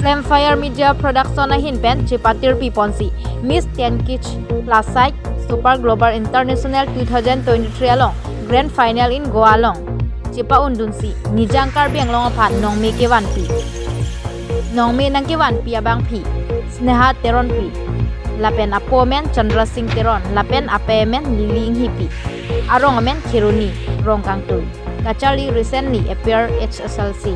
Fire Media Production Ahin pen chepatirpi Pon Sneha Miss Tenkich Plus Size Super Global International 2023 Along Grand Final in Goa Along Chepa Undunsi Nijang Karbi Anglong Aphan Nongme Kevan Pi Nongme nang Kevan Pi Abang Pi Sneha Teronpi Lapen Apomen Chandra Singh Teron Lapen Apemen Liling Hipi Arong Amen Kiruni Rong Kangtu Kachali recently appeared HSLC.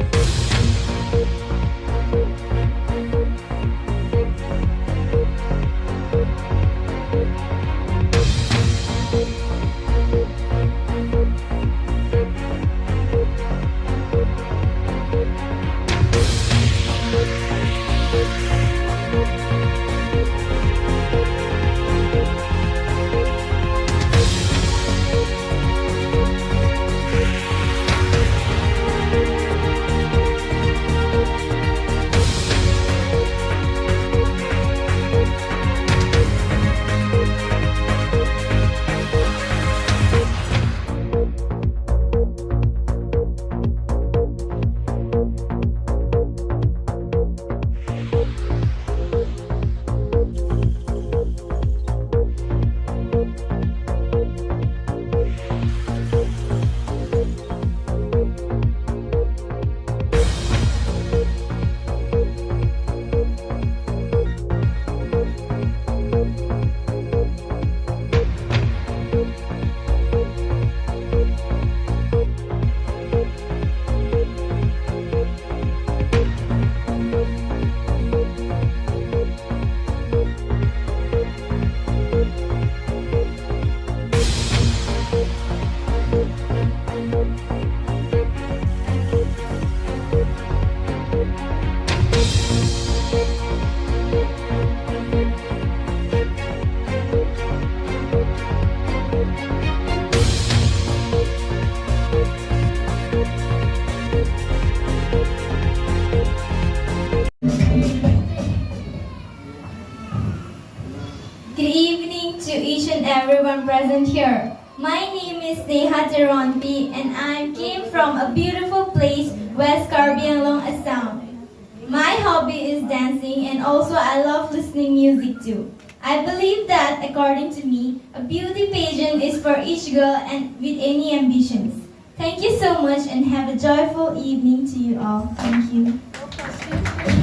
Good evening to each and everyone present here. My name is Sneha Teronpi and I came from a beautiful place, West Karbi Anglong Assam. My hobby is dancing and also I love listening music too. I believe that according to me, a beauty pageant is for each girl and with any ambitions. Thank you so much and have a joyful evening to you all. Thank you.